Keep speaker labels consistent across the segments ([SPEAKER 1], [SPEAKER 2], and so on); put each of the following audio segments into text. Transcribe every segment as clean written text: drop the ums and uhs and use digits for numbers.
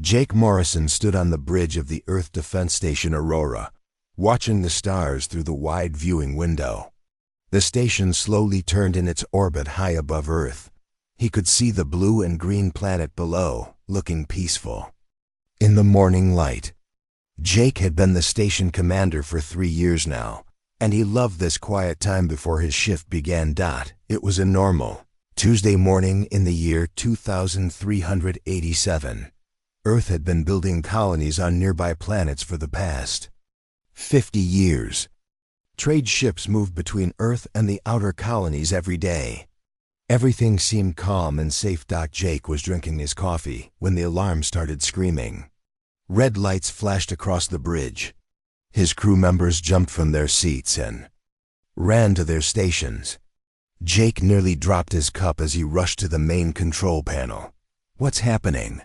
[SPEAKER 1] Jake Morrison stood on the bridge of the Earth Defense Station Aurora, watching the stars through the wide viewing window. The station slowly turned in its orbit high above Earth. He could see the blue and green planet below, looking peaceful. In the morning light, Jake had been the station commander for 3 years now, and he loved this quiet time before his shift began. It was a normal Tuesday morning in the year 2387. Earth had been building colonies on nearby planets for the past 50 years. Trade ships moved between Earth and the outer colonies every day. Everything seemed calm and safe. Jake was drinking his coffee when the alarm started screaming. Red lights flashed across the bridge. His crew members jumped from their seats and ran to their stations. Jake nearly dropped his cup as he rushed to the main control panel. "What's happening?"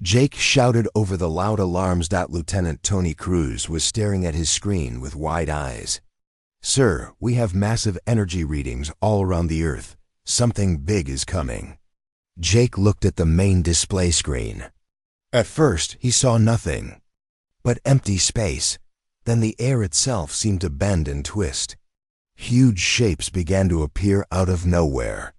[SPEAKER 1] Jake shouted over the loud alarms. Lieutenant Tony Cruz was staring at his screen with wide eyes. "Sir, we have massive energy readings all around the Earth. Something big is coming." Jake looked at the main display screen. At first, he saw nothing but empty space. Then the air itself seemed to bend and twist. Huge shapes began to appear out of nowhere.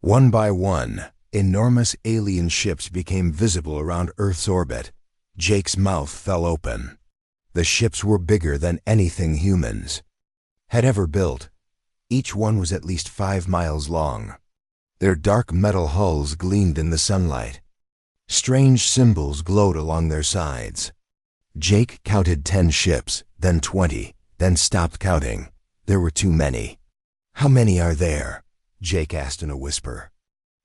[SPEAKER 1] One by one, enormous alien ships became visible around Earth's orbit. Jake's mouth fell open. The ships were bigger than anything humans had ever built. Each one was at least 5 miles long. Their dark metal hulls gleamed in the sunlight. Strange symbols glowed along their sides. Jake counted 10 ships, then 20, then stopped counting. There were too many. "How many are there?" Jake asked in a whisper.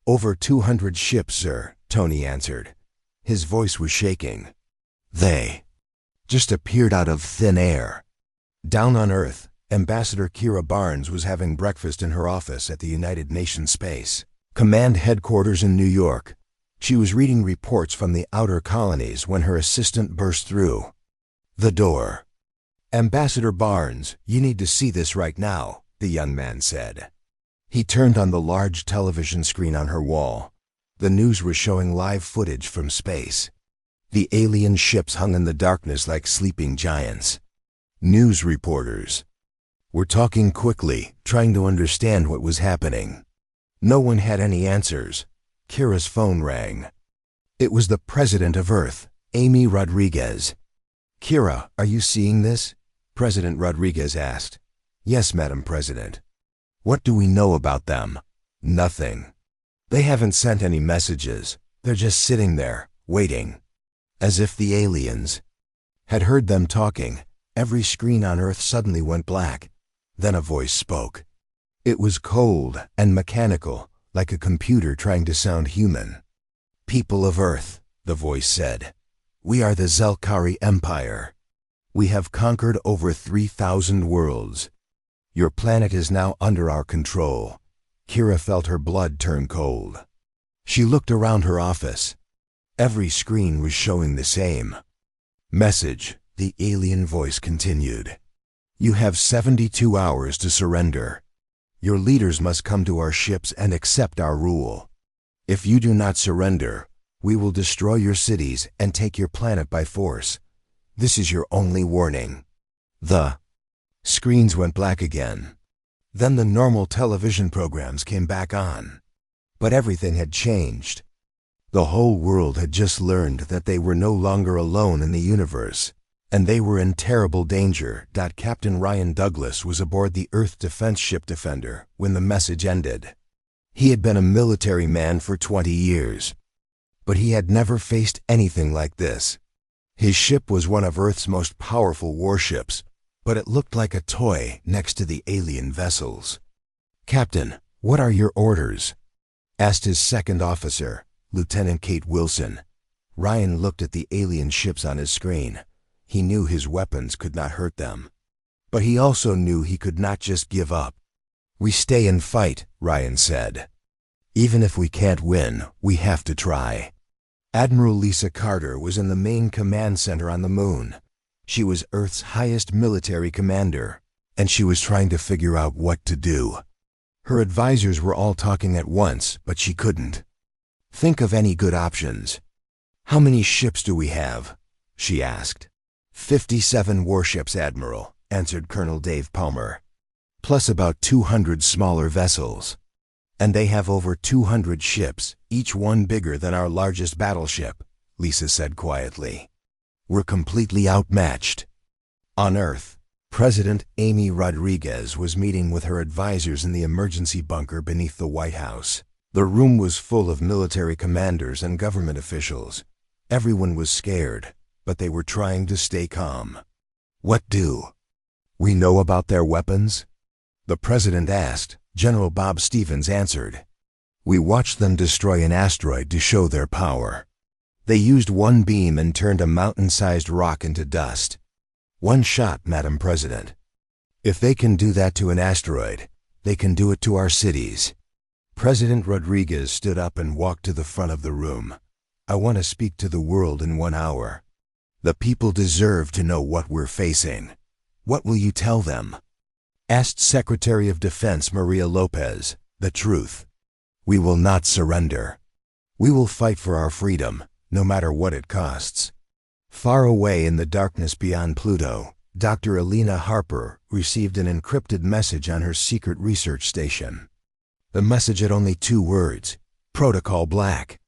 [SPEAKER 1] "Over 200 ships, sir," Tony answered. His voice was shaking. "They just appeared out of thin air." Down on Earth, Ambassador Kira Barnes was having breakfast in her office at the United Nations Space Command headquarters in New York. She was reading reports from the outer colonies when her assistant burst through the door. "Ambassador Barnes, you need to see this right now," the young man said. He turned on the large television screen on her wall. The news was showing live footage from space. The alien ships hung in the darkness like sleeping giants. News reporters were talking quickly, trying to understand what was happening. No one had any answers. Kira's phone rang. It was the President of Earth, Amy Rodriguez. "Kira, are you seeing this?" President Rodriguez asked. "Yes, Madam President." "What do we know about them?" "Nothing. They haven't sent any messages. They're just sitting there, waiting." As if the aliens had heard them talking, every screen on Earth suddenly went black. Then a voice spoke. It was cold and mechanical, like a computer trying to sound human. "People of Earth," the voice said, "we are the Zelkari Empire. We have conquered over 3,000 worlds. Your planet is now under our control." Kira felt her blood turn cold. She looked around her office. Every screen was showing the same message. The alien voice continued. "You have 72 hours to surrender. Your leaders must come to our ships and accept our rule. If you do not surrender, we will destroy your cities and take your planet by force. This is your only warning." The screens went black again. Then the normal television programs came back on. But everything had changed. The whole world had just learned that they were no longer alone in the universe, and they were in terrible danger. Captain Ryan Douglas was aboard the Earth Defense Ship Defender when the message ended. He had been a military man for 20 years, but he had never faced anything like this. His ship was one of Earth's most powerful warships, but it looked like a toy next to the alien vessels. "Captain, what are your orders?" asked his second officer, Lieutenant Kate Wilson. Ryan looked at the alien ships on his screen. He knew his weapons could not hurt them. But he also knew he could not just give up. "We stay and fight," Ryan said. "Even if we can't win, we have to try." Admiral Lisa Carter was in the main command center on the moon. She was Earth's highest military commander, and she was trying to figure out what to do. Her advisors were all talking at once, but she couldn't think of any good options. "How many ships do we have?" she asked. 57 warships, Admiral," answered Colonel Dave Palmer, "plus about 200 smaller vessels. And they have over 200 ships, each one bigger than our largest battleship," Lisa said quietly. "We're completely outmatched." On Earth, President Amy Rodriguez was meeting with her advisors in the emergency bunker beneath the White House. The room was full of military commanders and government officials. Everyone was scared, but they were trying to stay calm. "What do we know about their weapons?" the president asked. General Bob Stevens answered. "We watched them destroy an asteroid to show their power. They used one beam and turned a mountain-sized rock into dust. One shot, Madam President. If they can do that to an asteroid, they can do it to our cities." President Rodriguez stood up and walked to the front of the room. "I want to speak to the world in 1 hour. The people deserve to know what we're facing." "What will you tell them?" asked Secretary of Defense Maria Lopez. "The truth. We will not surrender. We will fight for our freedom, no matter what it costs." Far away in the darkness beyond Pluto, Dr. Elena Harper received an encrypted message on her secret research station. The message had only 2 words: Protocol Black.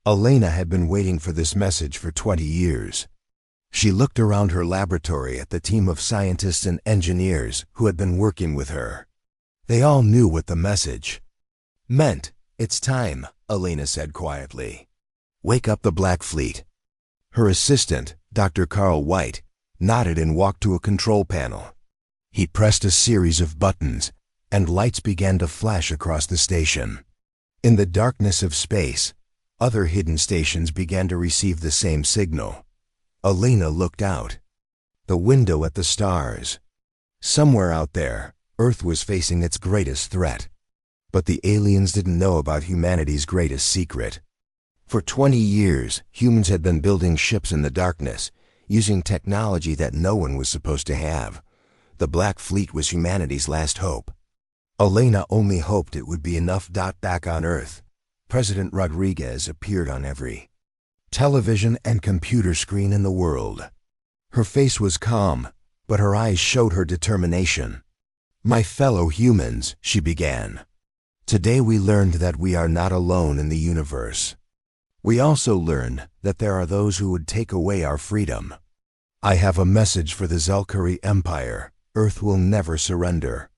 [SPEAKER 1] Elena had been waiting for this message for 20 years. She looked around her laboratory at the team of scientists and engineers who had been working with her. They all knew what the message meant. "It's time," Elena said quietly. "Wake up the Black Fleet." Her assistant, Dr. Carl White, nodded and walked to a control panel. He pressed a series of buttons, and lights began to flash across the station. In the darkness of space, other hidden stations began to receive the same signal. Elena looked out the window at the stars. Somewhere out there, Earth was facing its greatest threat. But the aliens didn't know about humanity's greatest secret. For 20 years, humans had been building ships in the darkness, using technology that no one was supposed to have. The Black Fleet was humanity's last hope. Elena only hoped it would be enough. Back on Earth, President Rodriguez appeared on every television and computer screen in the world. Her face was calm, but her eyes showed her determination. "My fellow humans," she began. "Today we learned that we are not alone in the universe. We also learned that there are those who would take away our freedom. I have a message for the Zalkari Empire. Earth will never surrender.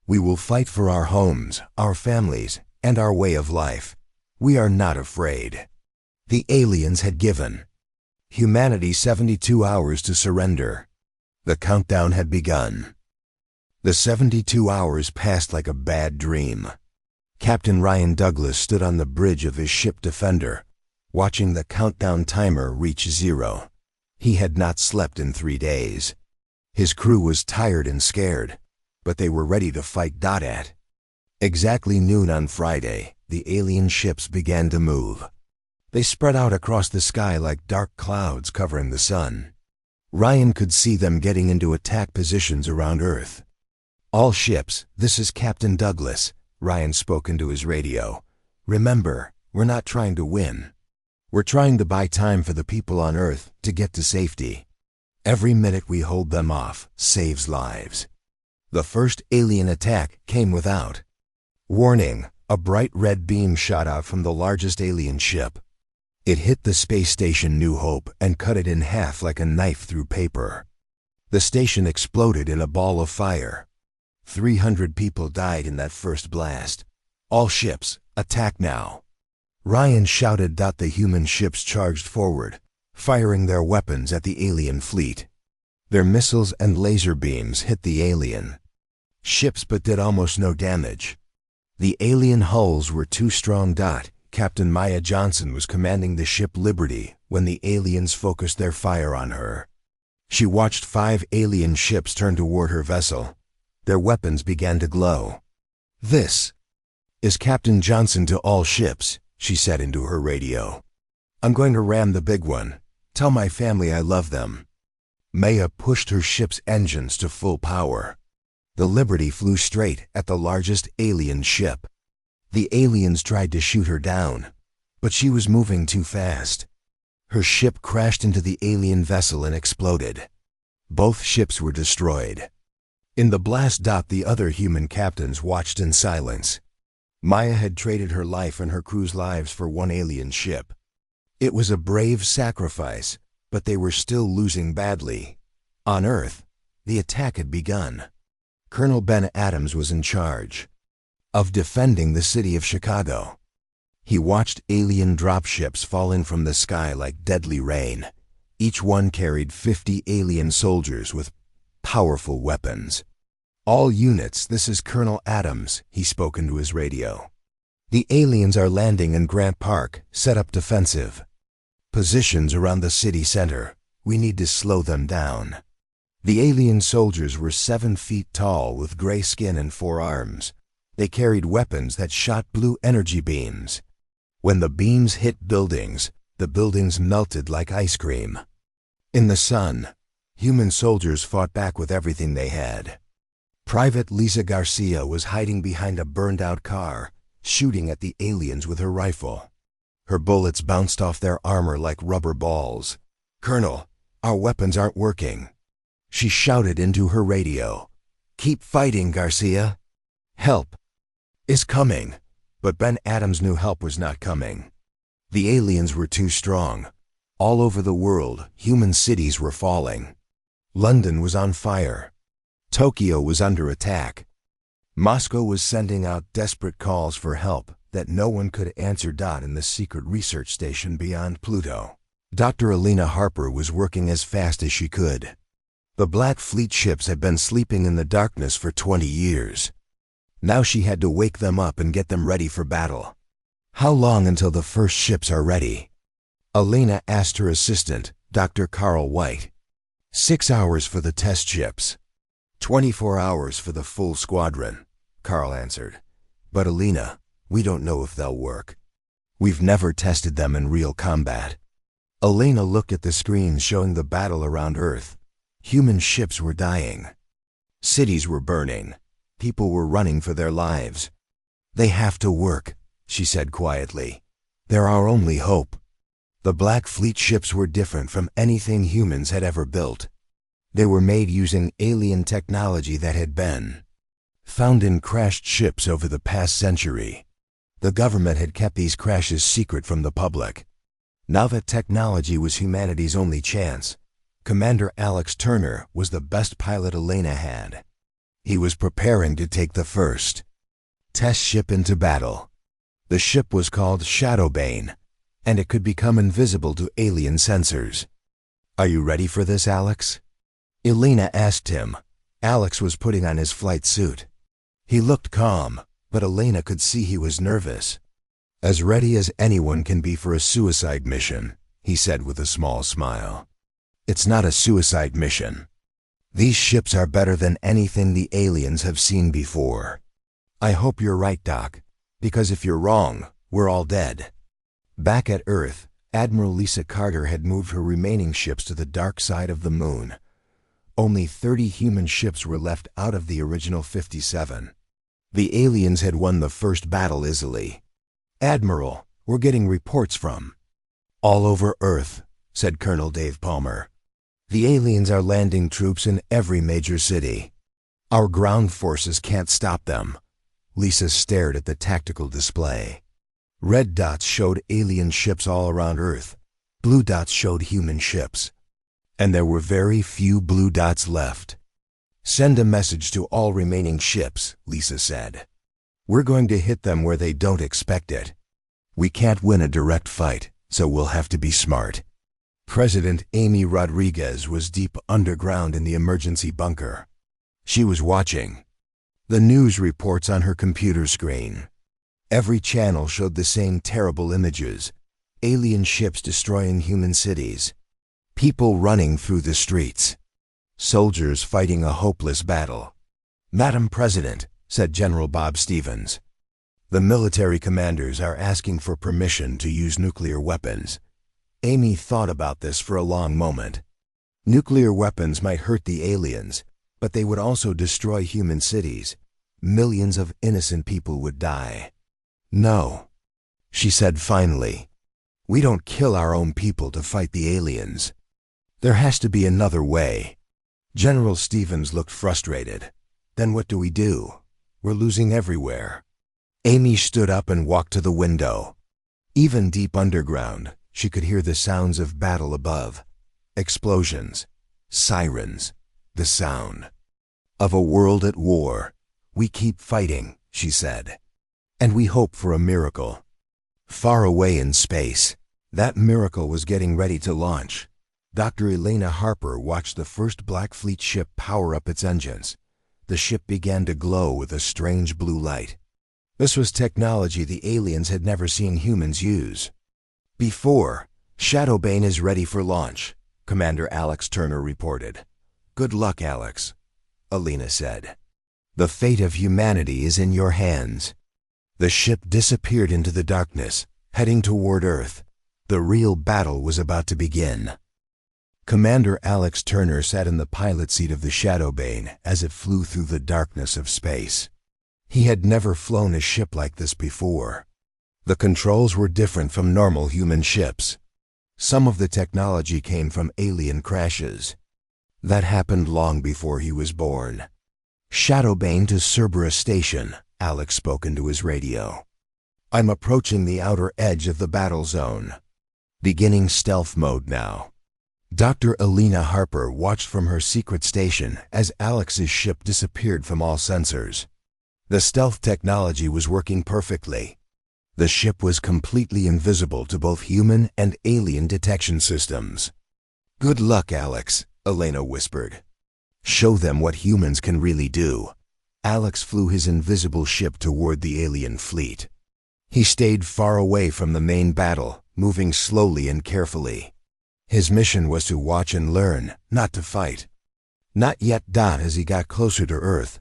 [SPEAKER 1] We will fight for our homes, our families, and our way of life. We are not afraid." The aliens had given humanity 72 hours to surrender. The countdown had begun. The 72 hours passed like a bad dream. Captain Ryan Douglas stood on the bridge of his ship Defender, watching the countdown timer reach 0. He had not slept in 3 days. His crew was tired and scared, but they were ready to fight. At exactly noon on Friday, the alien ships began to move. They spread out across the sky like dark clouds covering the sun. Ryan could see them getting into attack positions around Earth. "All ships, this is Captain Douglas," Ryan spoke into his radio. "Remember, we're not trying to win. We're trying to buy time for the people on Earth to get to safety. Every minute we hold them off saves lives." The first alien attack came without warning. A bright red beam shot out from the largest alien ship. It hit the space station New Hope and cut it in half like a knife through paper. The station exploded in a ball of fire. 300 people died in that first blast. "All ships, attack now." Ryan shouted. The human ships charged forward, firing their weapons at the alien fleet. Their missiles and laser beams hit the alien ships but did almost no damage. The alien hulls were too strong. Captain Maya Johnson was commanding the ship Liberty when the aliens focused their fire on her. She watched 5 alien ships turn toward her vessel. Their weapons began to glow. "This is Captain Johnson to all ships," she said into her radio. "I'm going to ram the big one. Tell my family I love them." Maya pushed her ship's engines to full power. The Liberty flew straight at the largest alien ship. The aliens tried to shoot her down, but she was moving too fast. Her ship crashed into the alien vessel and exploded. Both ships were destroyed. In the blast, the other human captains watched in silence. Maya had traded her life and her crew's lives for one alien ship. It was a brave sacrifice, but they were still losing badly. On Earth, the attack had begun. Colonel Ben Adams was in charge of defending the city of Chicago. He watched alien dropships fall in from the sky like deadly rain. Each one carried 50 alien soldiers with powerful weapons. "All units, this is Colonel Adams," he spoke into his radio. "The aliens are landing in Grant Park. Set up defensive positions around the city center. We need to slow them down." The alien soldiers were 7 feet tall with gray skin and 4 arms. They carried weapons that shot blue energy beams. When the beams hit buildings, the buildings melted like ice cream. In the sun, human soldiers fought back with everything they had. Private Lisa Garcia was hiding behind a burned-out car, shooting at the aliens with her rifle. Her bullets bounced off their armor like rubber balls. "Colonel, our weapons aren't working." She shouted into her radio. "Keep fighting, Garcia. Help is coming." But Ben Adams knew help was not coming. The aliens were too strong. All over the world, human cities were falling. London was on fire. Tokyo was under attack. Moscow was sending out desperate calls for help that no one could answer. In the secret research station beyond Pluto, Dr. Alina Harper was working as fast as she could. The Black Fleet ships had been sleeping in the darkness for 20 years. Now she had to wake them up and get them ready for battle. "How long until the first ships are ready?" Alina asked her assistant, Dr. Carl White. 6 hours for the test ships. 24 hours for the full squadron, Carl answered. "But Alina, we don't know if they'll work. We've never tested them in real combat." Alina looked at the screens showing the battle around Earth. Human ships were dying. Cities were burning. People were running for their lives. "They have to work," she said quietly. "They're our only hope." The Black Fleet ships were different from anything humans had ever built. They were made using alien technology that had been found in crashed ships over the past century. The government had kept these crashes secret from the public. Now that technology was humanity's only chance, Commander Alex Turner was the best pilot Elena had. He was preparing to take the first test ship into battle. The ship was called Shadowbane, and it could become invisible to alien sensors. "Are you ready for this, Alex?" Elena asked him. Alex was putting on his flight suit. He looked calm, but Elena could see he was nervous. "As ready as anyone can be for a suicide mission," he said with a small smile. "It's not a suicide mission. These ships are better than anything the aliens have seen before." "I hope you're right, Doc, because if you're wrong, we're all dead." Back at Earth, Admiral Lisa Carter had moved her remaining ships to the dark side of the moon. Only 30 human ships were left out of the original 57. The aliens had won the first battle easily. "Admiral, we're getting reports from all over Earth," said Colonel Dave Palmer. "The aliens are landing troops in every major city. Our ground forces can't stop them." Lisa stared at the tactical display. Red dots showed alien ships all around Earth. Blue dots showed human ships. And there were very few blue dots left. "Send a message to all remaining ships," Lisa said. "We're going to hit them where they don't expect it. We can't win a direct fight, so we'll have to be smart." President Amy Rodriguez was deep underground in the emergency bunker. She was watching the news reports on her computer screen. Every channel showed the same terrible images: alien ships destroying human cities, people running through the streets, soldiers fighting a hopeless battle. "Madam President," said General Bob Stevens, "the military commanders are asking for permission to use nuclear weapons." Amy thought about this for a long moment. Nuclear weapons might hurt the aliens, but they would also destroy human cities. Millions of innocent people would die. "No," she said finally. We don't kill our own people to fight the aliens. There has to be another way. General Stevens looked frustrated. Then what do we do? We're losing everywhere. Amy stood up and walked to the window. Even deep underground, she could hear the sounds of battle above. Explosions, sirens, the sound of a world at war. We keep fighting, she said. And we hope for a miracle. Far away in space, that miracle was getting ready to launch. Dr. Elena Harper watched the first Black Fleet ship power up its engines. The ship began to glow with a strange blue light. This was technology the aliens had never seen humans use before. Shadowbane is ready for launch, Commander Alex Turner reported. Good luck, Alex, Elena said. The fate of humanity is in your hands. The ship disappeared into the darkness, heading toward Earth. The real battle was about to begin. Commander Alex Turner sat in the pilot seat of the Shadowbane as it flew through the darkness of space. He had never flown a ship like this before. The controls were different from normal human ships. Some of the technology came from alien crashes. That happened long before he was born. Shadowbane to Cerberus Station, Alex spoke into his radio. I'm approaching the outer edge of the battle zone. Beginning stealth mode now. Dr. Elena Harper watched from her secret station as Alex's ship disappeared from all sensors. The stealth technology was working perfectly. The ship was completely invisible to both human and alien detection systems. Good luck, Alex, Elena whispered. Show them what humans can really do. Alex flew his invisible ship toward the alien fleet. He stayed far away from the main battle, moving slowly and carefully. His mission was to watch and learn, not to fight. Not yet. As he got closer to Earth,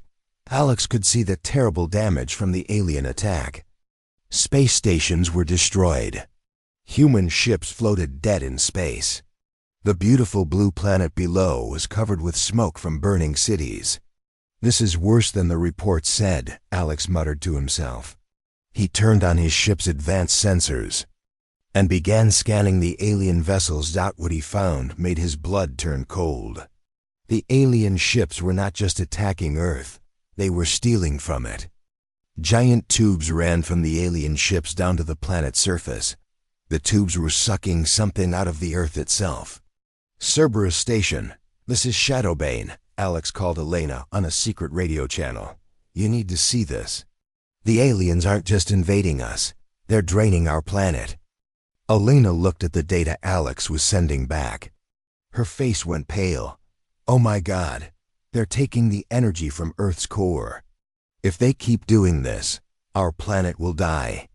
[SPEAKER 1] Alex could see the terrible damage from the alien attack. Space stations were destroyed. Human ships floated dead in space. The beautiful blue planet below was covered with smoke from burning cities. This is worse than the report said, Alex muttered to himself. He turned on his ship's advanced sensors and began scanning the alien vessels. What he found made his blood turn cold. The alien ships were not just attacking Earth, they were stealing from it. Giant tubes ran from the alien ships down to the planet's surface. The tubes were sucking something out of the Earth itself. Cerberus Station, this is Shadowbane, Alex called Elena on a secret radio channel. You need to see this. The aliens aren't just invading us, they're draining our planet. Elena looked at the data Alex was sending back. Her face went pale. Oh my God, they're taking the energy from Earth's core. If they keep doing this, our planet will die.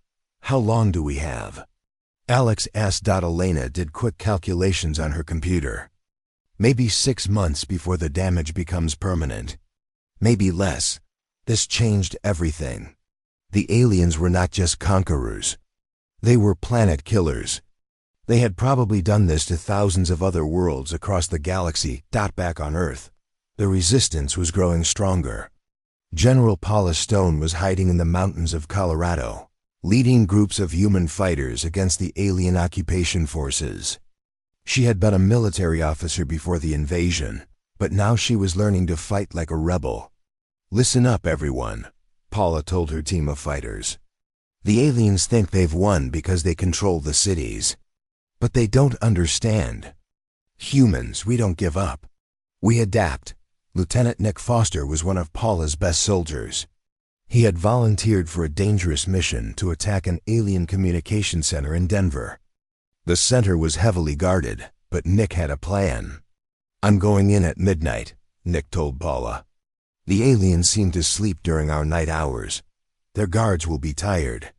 [SPEAKER 1] How long do we have? Alex asked. Elena did quick calculations on her computer. Maybe 6 months before the damage becomes permanent. Maybe less. This changed everything. The aliens were not just conquerors. They were planet killers. They had probably done this to thousands of other worlds across the galaxy. Back on Earth, the resistance was growing stronger. General Paula Stone was hiding in the mountains of Colorado, leading groups of human fighters against the alien occupation forces. She had been a military officer before the invasion, but now she was learning to fight like a rebel. Listen up, everyone, Paula told her team of fighters. The aliens think they've won because they control the cities. But they don't understand. Humans, we don't give up. We adapt. Lieutenant Nick Foster was one of Paula's best soldiers. He had volunteered for a dangerous mission to attack an alien communication center in Denver. The center was heavily guarded, but Nick had a plan. I'm going in at midnight, Nick told Paula. The aliens seem to sleep during our night hours. Their guards will be tired.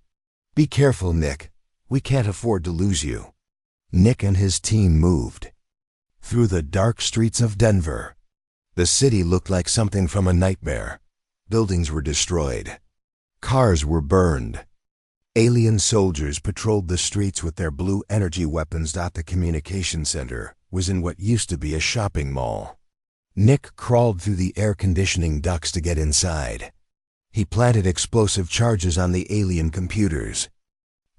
[SPEAKER 1] Be careful, Nick. We can't afford to lose you. Nick and his team moved through the dark streets of Denver. The city looked like something from a nightmare. Buildings were destroyed. Cars were burned. Alien soldiers patrolled the streets with their blue energy weapons. The communication center was in what used to be a shopping mall. Nick crawled through the air conditioning ducts to get inside. He planted explosive charges on the alien computers.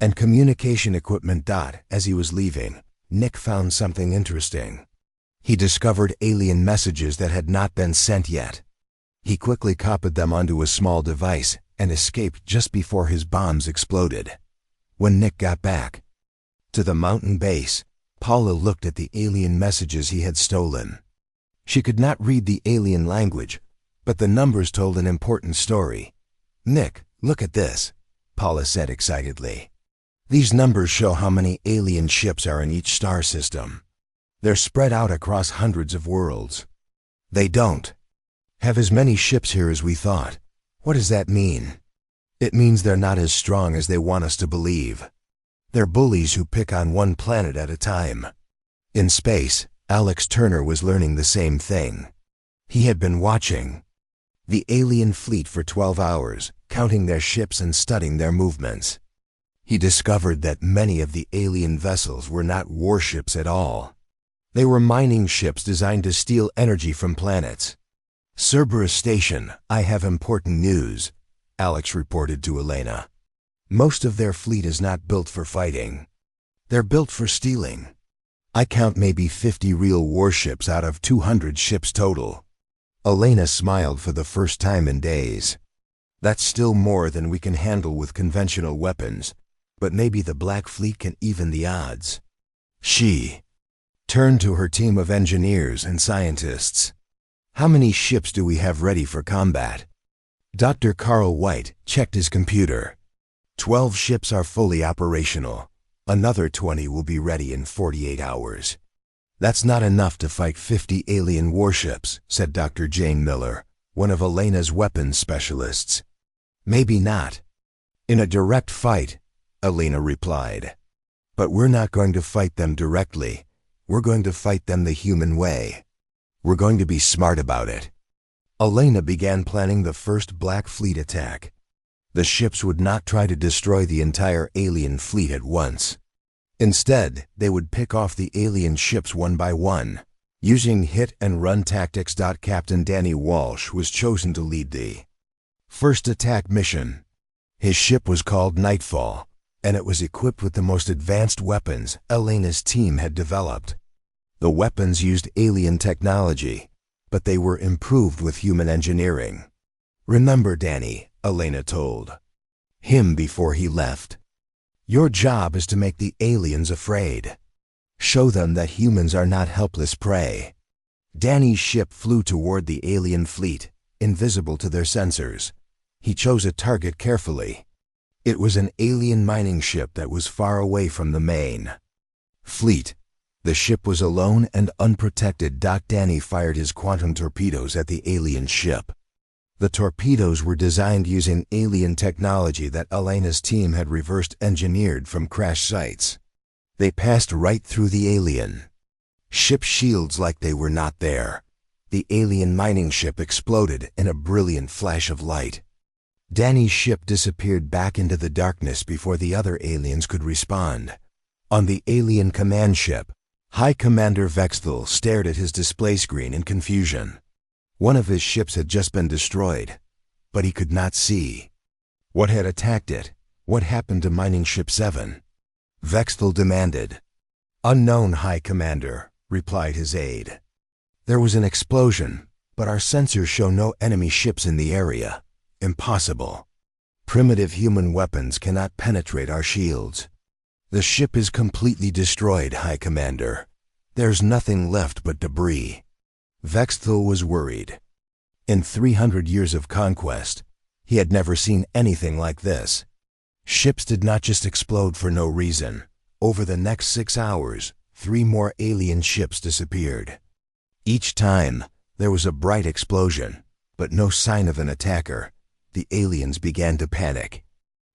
[SPEAKER 1] and communication equipment. As he was leaving, Nick found something interesting. He discovered alien messages that had not been sent yet. He quickly copied them onto a small device and escaped just before his bombs exploded. When Nick got back to the mountain base, Paula looked at the alien messages he had stolen. She could not read the alien language, but the numbers told an important story. "Nick, look at this," Paula said excitedly. "These numbers show how many alien ships are in each star system. They're spread out across hundreds of worlds. They don't have as many ships here as we thought. What does that mean?" "It means they're not as strong as they want us to believe. They're bullies who pick on one planet at a time." In space, Alex Turner was learning the same thing. He had been watching the alien fleet for 12 hours, counting their ships and studying their movements. He discovered that many of the alien vessels were not warships at all. They were mining ships designed to steal energy from planets. "Cerberus Station, I have important news," Alex reported to Elena. "Most of their fleet is not built for fighting. They're built for stealing. I count maybe 50 real warships out of 200 ships total." Elena smiled for the first time in days. "That's still more than we can handle with conventional weapons, but maybe the Black Fleet can even the odds." She turned to her team of engineers and scientists. "How many ships do we have ready for combat?" Dr. Carl White checked his computer. 12 ships are fully operational. Another 20 will be ready in 48 hours. "That's not enough to fight 50 alien warships," said Dr. Jane Miller, one of Elena's weapons specialists. "Maybe not in a direct fight," Elena replied. "But we're not going to fight them directly. We're going to fight them the human way. We're going to be smart about it." Elena began planning the first Black Fleet attack. The ships would not try to destroy the entire alien fleet at once. Instead, they would pick off the alien ships one by one. Using hit-and-run tactics. Captain Danny Walsh was chosen to lead the first attack mission. His ship was called Nightfall, and it was equipped with the most advanced weapons Elena's team had developed. The weapons used alien technology, but they were improved with human engineering. "Remember Danny," Elena told him before he left. "Your job is to make the aliens afraid. Show them that humans are not helpless prey." Danny's ship flew toward the alien fleet, invisible to their sensors. He chose a target carefully. It was an alien mining ship that was far away from the main fleet. The ship was alone and unprotected. Danny fired his quantum torpedoes at the alien ship. The torpedoes were designed using alien technology that Elena's team had reversed engineered from crash sites. They passed right through the alien ship's shields like they were not there. The alien mining ship exploded in a brilliant flash of light. Danny's ship disappeared back into the darkness before the other aliens could respond. On the alien command ship, High Commander Vexthal stared at his display screen in confusion. One of his ships had just been destroyed, but he could not see what had attacked it. "What happened to Mining Ship 7? Vexthal demanded. "Unknown, High Commander," replied his aide. "There was an explosion, but our sensors show no enemy ships in the area. Impossible. Primitive human weapons cannot penetrate our shields. The ship is completely destroyed, High Commander. There's nothing left but debris." Vexthal was worried. In 300 years of conquest, he had never seen anything like this. Ships did not just explode for no reason. Over the next 6 hours, 3 more alien ships disappeared. Each time, there was a bright explosion, but no sign of an attacker. The aliens began to panic.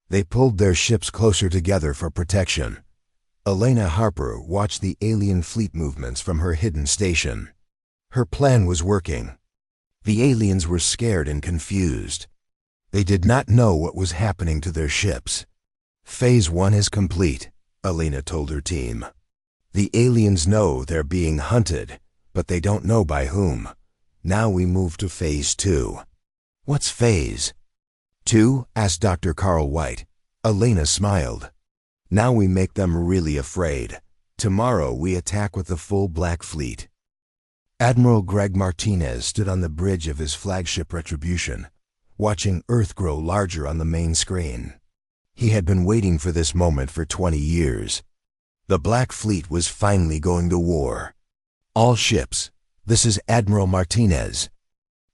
[SPEAKER 1] They pulled their ships closer together for protection. Elena Harper watched the alien fleet movements from her hidden station. Her plan was working. The aliens were scared and confused. They did not know what was happening to their ships. "Phase 1 is complete," Elena told her team. "The aliens know they're being hunted, but they don't know by whom. Now we move to Phase 2. "What's Phase 2? Asked Dr. Carl White. Elena smiled. Now we make them really afraid. Tomorrow we attack with the full Black Fleet. Admiral Greg Martinez stood on the bridge of his flagship Retribution, watching Earth grow larger on the main screen. He had been waiting for this moment for 20 years. The Black Fleet was finally going to war. All ships, this is Admiral Martinez.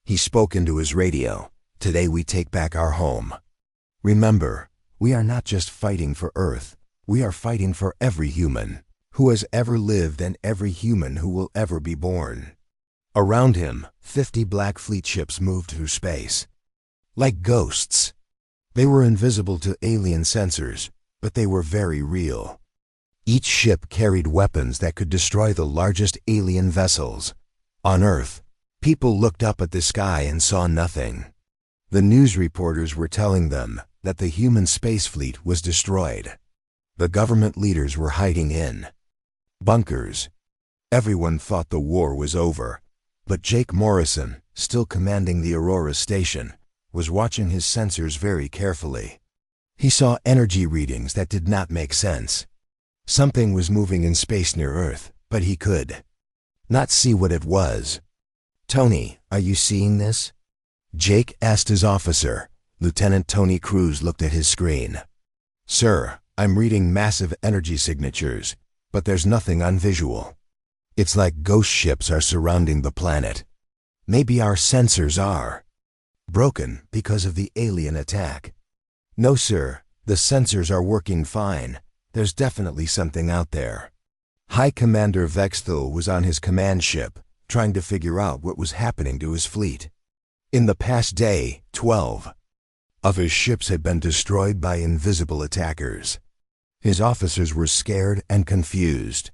[SPEAKER 1] He spoke into his radio. Today we take back our home. Remember, we are not just fighting for Earth. We are fighting for every human who has ever lived and every human who will ever be born. Around him, 50 Black Fleet ships moved through space. Like ghosts. They were invisible to alien sensors, but they were very real. Each ship carried weapons that could destroy the largest alien vessels. On Earth, people looked up at the sky and saw nothing. The news reporters were telling them that the human space fleet was destroyed. The government leaders were hiding in bunkers. Everyone thought the war was over, but Jake Morrison, still commanding the Aurora station, was watching his sensors very carefully. He saw energy readings that did not make sense. Something was moving in space near Earth, but he could not see what it was. "Tony, are you seeing this?" Jake asked his officer. Lieutenant Tony Cruz looked at his screen. "Sir, I'm reading massive energy signatures, but there's nothing on visual. It's like ghost ships are surrounding the planet. Maybe our sensors are broken because of the alien attack." "No, sir, the sensors are working fine. There's definitely something out there." High Commander Vexthul was on his command ship, trying to figure out what was happening to his fleet. In the past day, 12 of his ships had been destroyed by invisible attackers. His officers were scared and confused.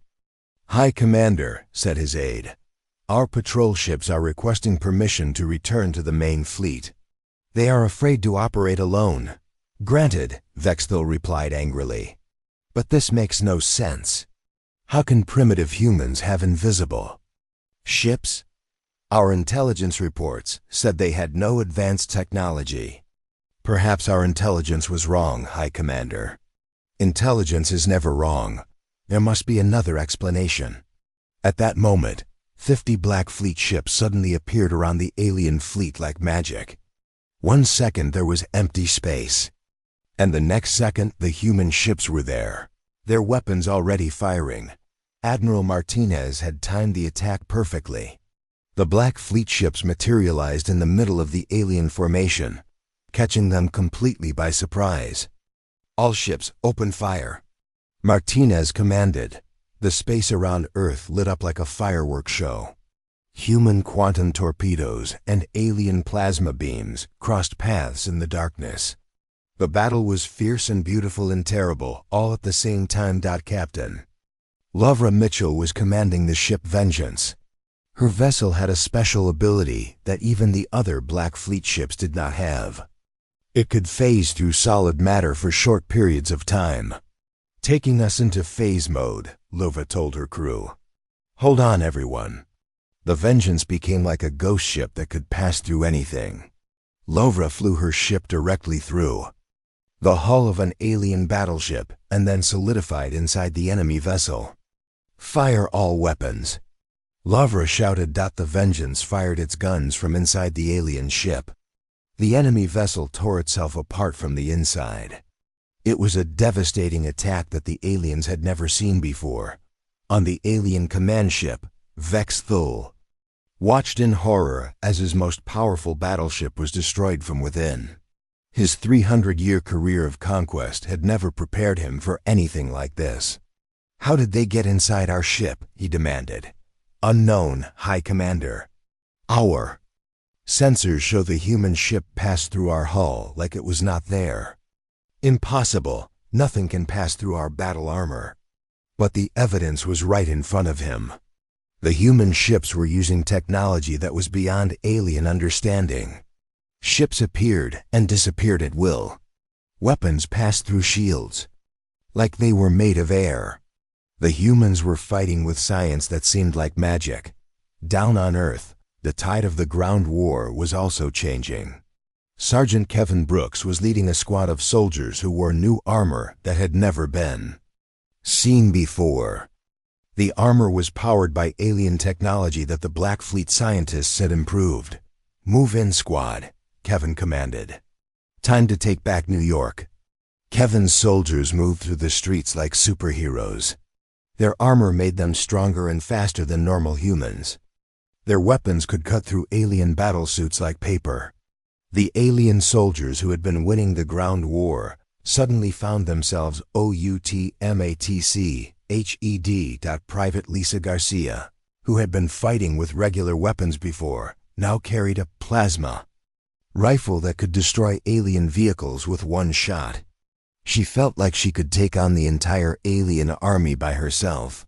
[SPEAKER 1] "High Commander," said his aide, "our patrol ships are requesting permission to return to the main fleet. They are afraid to operate alone." "Granted," Vexthul replied angrily. "But this makes no sense. How can primitive humans have invisible ships? Our intelligence reports said they had no advanced technology." "Perhaps our intelligence was wrong, High Commander." "Intelligence is never wrong. There must be another explanation." At that moment, 50 Black Fleet ships suddenly appeared around the alien fleet like magic. 1 second there was empty space, and the next second the human ships were there, their weapons already firing. Admiral Martinez had timed the attack perfectly. The Black Fleet ships materialized in the middle of the alien formation, catching them completely by surprise. "All ships, open fire," Martinez commanded. The space around Earth lit up like a fireworks show. Human quantum torpedoes and alien plasma beams crossed paths in the darkness. The battle was fierce and beautiful and terrible, all at the same time. Captain Lovra Mitchell was commanding the ship Vengeance. Her vessel had a special ability that even the other Black Fleet ships did not have. It could phase through solid matter for short periods of time. "Taking us into phase mode," Lovra told her crew. "Hold on, everyone." The Vengeance became like a ghost ship that could pass through anything. Lovra flew her ship directly through the hull of an alien battleship and then solidified inside the enemy vessel. "Fire all weapons," Lovra shouted. The Vengeance fired its guns from inside the alien ship. The enemy vessel tore itself apart from the inside. It was a devastating attack that the aliens had never seen before. On the alien command ship, Vexthul watched in horror as his most powerful battleship was destroyed from within. His 300-year career of conquest had never prepared him for anything like this. "How did they get inside our ship?" he demanded. "Unknown, High Commander. Our sensors show the human ship passed through our hull like it was not there." "Impossible. Nothing can pass through our battle armor." But the evidence was right in front of him. The human ships were using technology that was beyond alien understanding. Ships appeared and disappeared at will. Weapons passed through shields, like they were made of air. The humans were fighting with science that seemed like magic. Down on Earth, the tide of the ground war was also changing. Sergeant Kevin Brooks was leading a squad of soldiers who wore new armor that had never been seen before. The armor was powered by alien technology that the Black Fleet scientists had improved. "Move in, squad," Kevin commanded. "Time to take back New York." Kevin's soldiers moved through the streets like superheroes. Their armor made them stronger and faster than normal humans. Their weapons could cut through alien battlesuits like paper. The alien soldiers who had been winning the ground war suddenly found themselves outmatched. Private Lisa Garcia, who had been fighting with regular weapons before, now carried a plasma rifle that could destroy alien vehicles with one shot. She felt like she could take on the entire alien army by herself.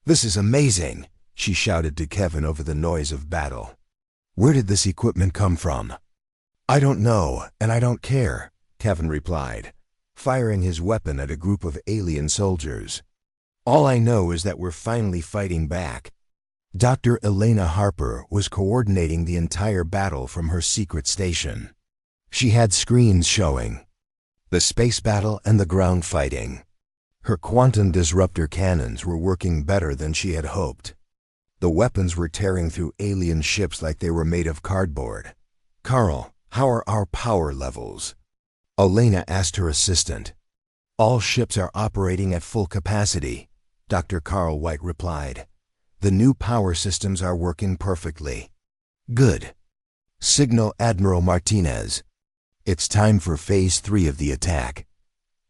[SPEAKER 1] "This is amazing," she shouted to Kevin over the noise of battle. "Where did this equipment come from?" "I don't know, and I don't care," Kevin replied, firing his weapon at a group of alien soldiers. "All I know is that we're finally fighting back." Dr. Elena Harper was coordinating the entire battle from her secret station. She had screens showing the space battle and the ground fighting. Her quantum disruptor cannons were working better than she had hoped. The weapons were tearing through alien ships like they were made of cardboard. "Carl, how are our power levels?" Elena asked her assistant. "All ships are operating at full capacity," Dr. Carl White replied. "The new power systems are working perfectly." "Good. Signal Admiral Martinez. It's time for Phase 3 of the attack."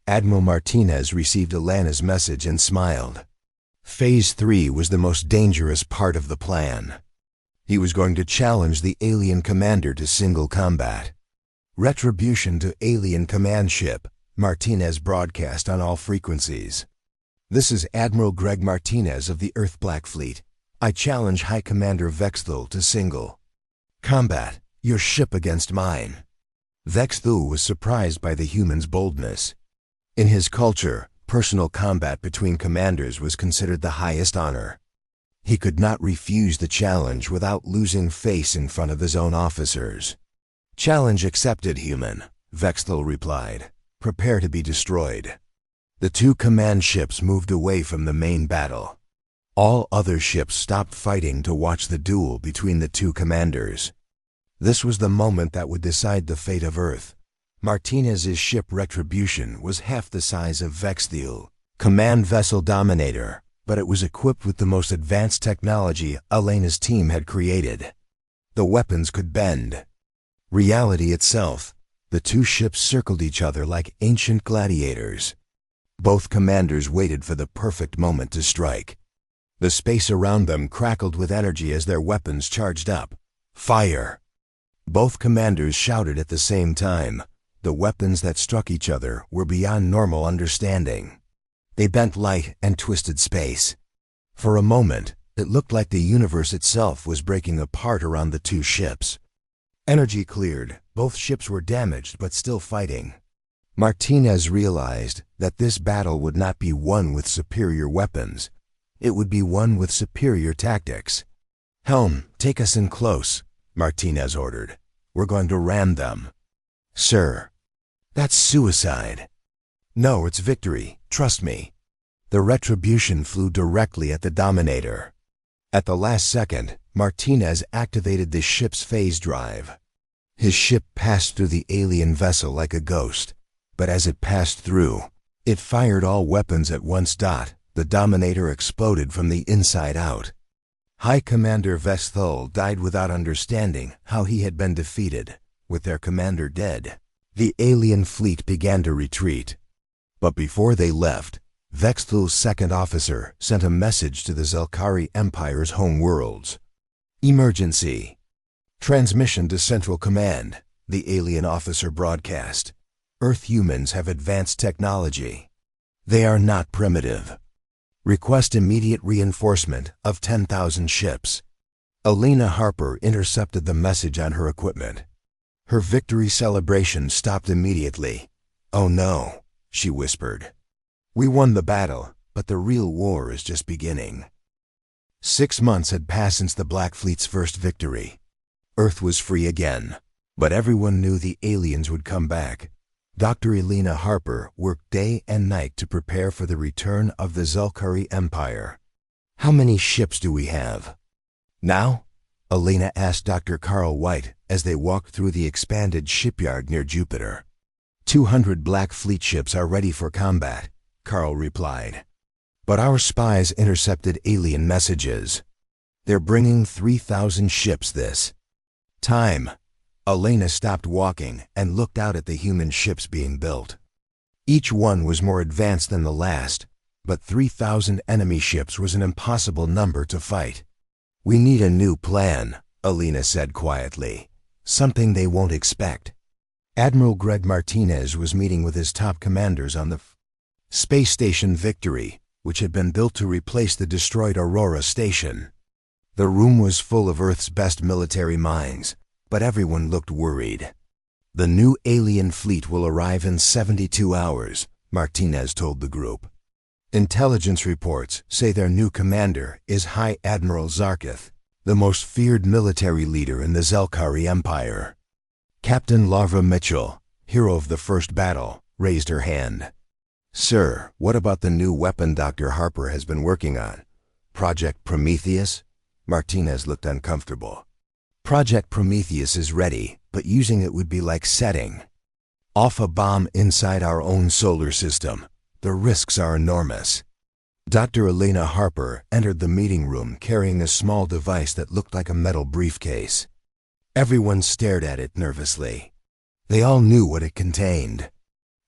[SPEAKER 1] Admiral Martinez received Elena's message and smiled. Phase 3 was the most dangerous part of the plan. He was going to challenge the alien commander to single combat. "Retribution to alien command ship," Martinez broadcast on all frequencies. "This is Admiral Greg Martinez of the Earth Black Fleet. I challenge High Commander Vexthul to single combat, your ship against mine." Vexthul was surprised by the human's boldness. In his culture, personal combat between commanders was considered the highest honor. He could not refuse the challenge without losing face in front of his own officers. "Challenge accepted, human," Vexthul replied. "Prepare to be destroyed." The two command ships moved away from the main battle. All other ships stopped fighting to watch the duel between the two commanders. This was the moment that would decide the fate of Earth. Martinez's ship Retribution was half the size of Vexthul, command vessel Dominator, but it was equipped with the most advanced technology Elena's team had created. The weapons could bend reality itself. The two ships circled each other like ancient gladiators. Both commanders waited for the perfect moment to strike. The space around them crackled with energy as their weapons charged up. "Fire!" Both commanders shouted at the same time. The weapons that struck each other were beyond normal understanding. They bent light and twisted space. For a moment, it looked like the universe itself was breaking apart around the two ships. Energy cleared. Both ships were damaged but still fighting. Martinez realized that this battle would not be won with superior weapons. It would be won with superior tactics. "Helm, take us in close," Martinez ordered. "We're going to ram them." "Sir." "That's suicide." "No, it's victory. Trust me." The Retribution flew directly at the Dominator. At the last second, Martinez activated the ship's phase drive. His ship passed through the alien vessel like a ghost, but as it passed through, it fired all weapons at once. The Dominator exploded from the inside out. High Commander Vexthul died without understanding how he had been defeated. With their commander dead, the alien fleet began to retreat. But before they left, Vexthul's second officer sent a message to the Zelkari Empire's home worlds. "Emergency. Transmission to Central Command," the alien officer broadcast. "Earth humans have advanced technology. They are not primitive. Request immediate reinforcement of 10,000 ships." Elena Harper intercepted the message on her equipment. Her victory celebration stopped immediately. "Oh no," she whispered. "We won the battle, but the real war is just beginning." 6 months had passed since the Black Fleet's first victory. Earth was free again. But everyone knew the aliens would come back. Dr. Elena Harper worked day and night to prepare for the return of the Zelkari Empire. "How many ships do we have now?" Elena asked Dr. Carl White as they walked through the expanded shipyard near Jupiter. 200 Black Fleet ships are ready for combat, Carl replied. But our spies intercepted alien messages. They're bringing 3,000 ships this time. Elena stopped walking and looked out at the human ships being built. Each one was more advanced than the last, but 3,000 enemy ships was an impossible number to fight. "We need a new plan," Elena said quietly. "Something they won't expect." Admiral Greg Martinez was meeting with his top commanders on the space station Victory, which had been built to replace the destroyed Aurora station. The room was full of Earth's best military minds, but everyone looked worried. "The new alien fleet will arrive in 72 hours, Martinez told the group. "Intelligence reports say their new commander is High Admiral Zarkith, the most feared military leader in the Zelkari Empire." Captain Larva Mitchell, hero of the first battle, raised her hand. "Sir, what about the new weapon Dr. Harper has been working on? Project Prometheus?" Martinez looked uncomfortable. "Project Prometheus is ready, but using it would be like setting off a bomb inside our own solar system. The risks are enormous." Dr. Elena Harper entered the meeting room carrying a small device that looked like a metal briefcase. Everyone stared at it nervously. They all knew what it contained.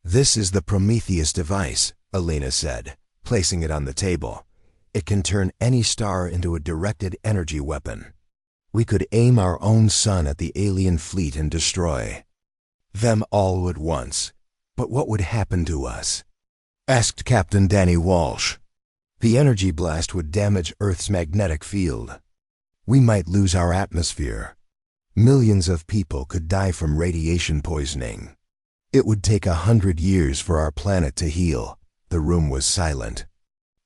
[SPEAKER 1] "This is the Prometheus device," Elena said, placing it on the table. "It can turn any star into a directed energy weapon. We could aim our own sun at the alien fleet and destroy them all at once. But what would happen to us?" asked Captain Danny Walsh. "The energy blast would damage Earth's magnetic field. We might lose our atmosphere. Millions of people could die from radiation poisoning. It would take 100 years for our planet to heal." The room was silent.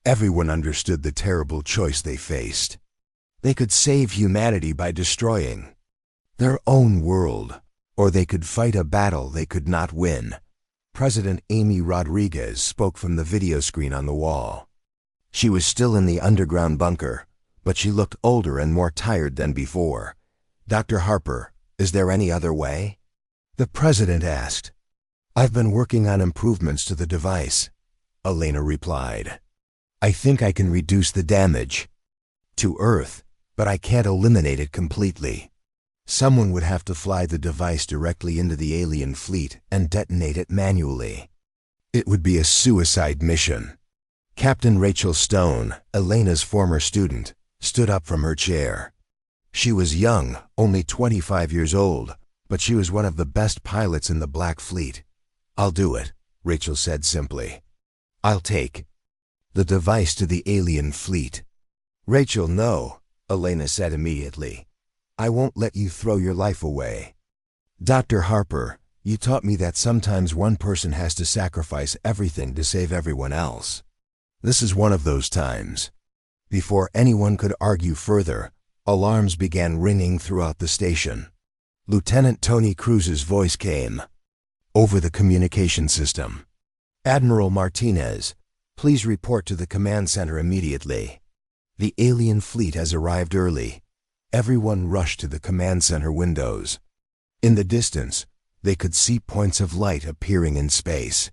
[SPEAKER 1] Everyone understood the terrible choice they faced. They could save humanity by destroying their own world, or they could fight a battle they could not win. President Amy Rodriguez spoke from the video screen on the wall. She was still in the underground bunker, but she looked older and more tired than before. "Dr. Harper, is there any other way?" the president asked. "I've been working on improvements to the device," Elena replied. "I think I can reduce the damage to Earth, but I can't eliminate it completely. Someone would have to fly the device directly into the alien fleet and detonate it manually. It would be a suicide mission." Captain Rachel Stone, Elena's former student, stood up from her chair. She was young, only 25 years old, but she was one of the best pilots in the Black Fleet. "I'll do it," Rachel said simply. "I'll take the device to the alien fleet." "Rachel, no," Elena said immediately. "I won't let you throw your life away." "Dr. Harper, you taught me that sometimes one person has to sacrifice everything to save everyone else. This is one of those times." Before anyone could argue further, alarms began ringing throughout the station. Lieutenant Tony Cruz's voice came over the communication system. "Admiral Martinez, please report to the command center immediately. The alien fleet has arrived early." Everyone rushed to the command center windows. In the distance, they could see points of light appearing in space.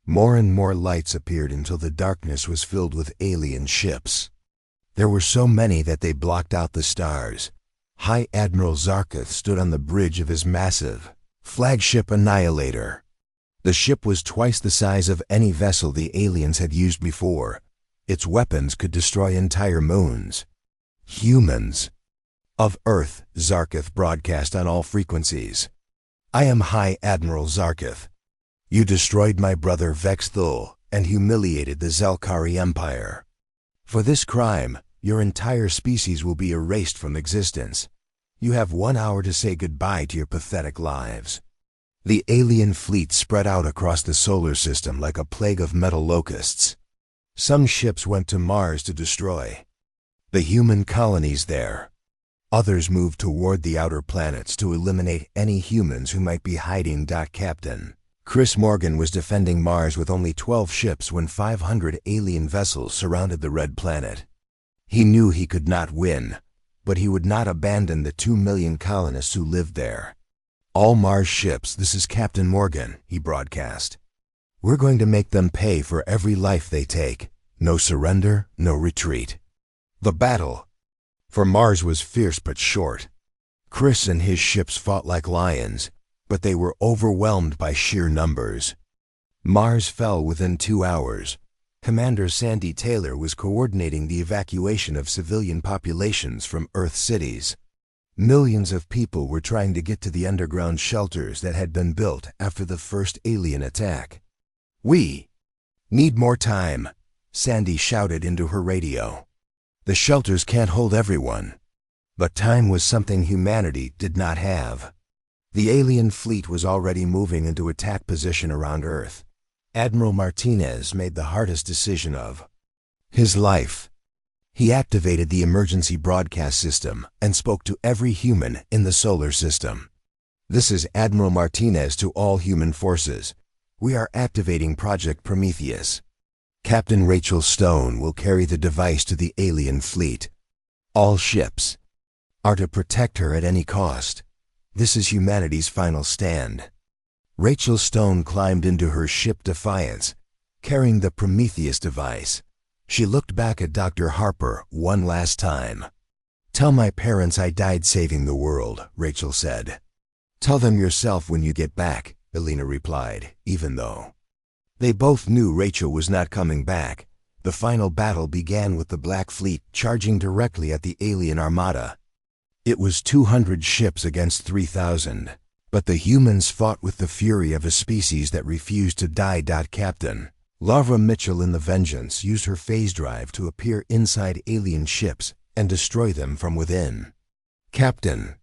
[SPEAKER 1] More and more lights appeared until the darkness was filled with alien ships. There were so many that they blocked out the stars. High Admiral Zarkith stood on the bridge of his massive flagship Annihilator. The ship was twice the size of any vessel the aliens had used before. Its weapons could destroy entire moons. "Humans of Earth," Zarkith broadcast on all frequencies. "I am High Admiral Zarkith. You destroyed my brother Vexthul and humiliated the Zelkari Empire. For this crime, your entire species will be erased from existence. You have 1 hour to say goodbye to your pathetic lives." The alien fleet spread out across the solar system like a plague of metal locusts. Some ships went to Mars to destroy the human colonies there. Others moved toward the outer planets to eliminate any humans who might be hiding. Captain Chris Morgan was defending Mars with only 12 ships when 500 alien vessels surrounded the red planet. He knew he could not win, but he would not abandon the 2 million colonists who lived there. "All Mars ships, this is Captain Morgan," he broadcast. "We're going to make them pay for every life they take. No surrender, no retreat." The battle for Mars was fierce but short. Chris and his ships fought like lions, but they were overwhelmed by sheer numbers. Mars fell within 2 hours. Commander Sandy Taylor was coordinating the evacuation of civilian populations from Earth cities. Millions of people were trying to get to the underground shelters that had been built after the first alien attack. "We need more time," Sandy shouted into her radio. "The shelters can't hold everyone." But time was something humanity did not have. The alien fleet was already moving into attack position around Earth. Admiral Martinez made the hardest decision of his life. He activated the emergency broadcast system and spoke to every human in the solar system. "This is Admiral Martinez to all human forces. We are activating Project Prometheus. Captain Rachel Stone will carry the device to the alien fleet. All ships are to protect her at any cost. This is humanity's final stand." Rachel Stone climbed into her ship Defiance, carrying the Prometheus device. She looked back at Dr. Harper one last time. "Tell my parents I died saving the world," Rachel said. "Tell them yourself when you get back," Elena replied, even though they both knew Rachel was not coming back. The final battle began with the Black Fleet charging directly at the alien armada. It was 200 ships against 3,000, but the humans fought with the fury of a species that refused to die. Captain Lara Mitchell in the Vengeance used her phase drive to appear inside alien ships and destroy them from within. Captain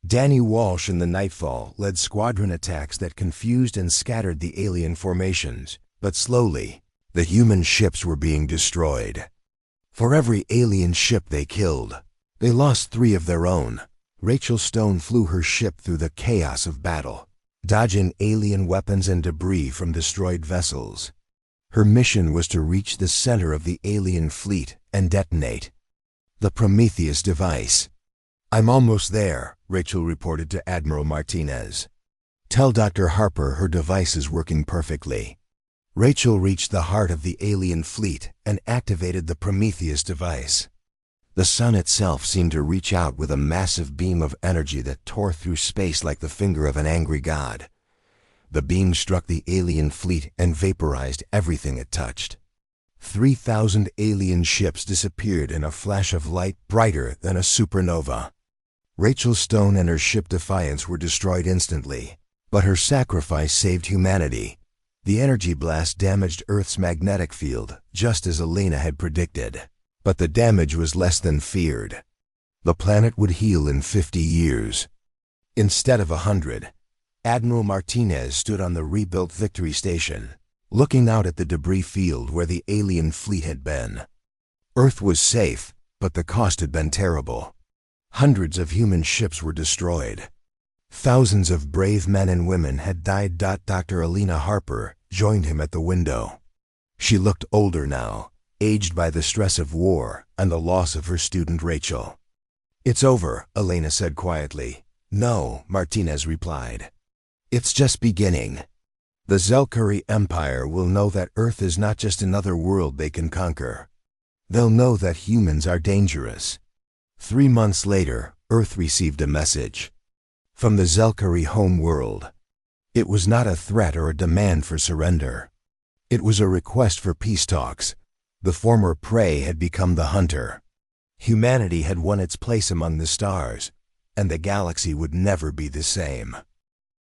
[SPEAKER 1] Danny Walsh in the Nightfall led squadron attacks that confused and scattered the alien formations, but slowly, the human ships were being destroyed. For every alien ship they killed, they lost 3 of their own. Rachel Stone flew her ship through the chaos of battle, dodging alien weapons and debris from destroyed vessels. Her mission was to reach the center of the alien fleet and detonate the Prometheus device. "I'm almost there," Rachel reported to Admiral Martinez. "Tell Dr. Harper her device is working perfectly." Rachel reached the heart of the alien fleet and activated the Prometheus device. The sun itself seemed to reach out with a massive beam of energy that tore through space like the finger of an angry god. The beam struck the alien fleet and vaporized everything it touched. 3,000 alien ships disappeared in a flash of light brighter than a supernova. Rachel Stone and her ship Defiance were destroyed instantly, but her sacrifice saved humanity. The energy blast damaged Earth's magnetic field, just as Elena had predicted. But the damage was less than feared. The planet would heal in 50 years. Instead of 100, Admiral Martinez stood on the rebuilt Victory Station, looking out at the debris field where the alien fleet had been. Earth was safe, but the cost had been terrible. Hundreds of human ships were destroyed. Thousands of brave men and women had died. Dr. Elena Harper joined him at the window. She looked older now, aged by the stress of war and the loss of her student Rachel. "It's over," Elena said quietly. "No," Martinez replied. "It's just beginning. The Zelkuri Empire will know that Earth is not just another world they can conquer. They'll know that humans are dangerous." 3 months later, Earth received a message from the Zelkuri home world. It was not a threat or a demand for surrender. It was a request for peace talks. The former prey had become the hunter. Humanity had won its place among the stars, and the galaxy would never be the same.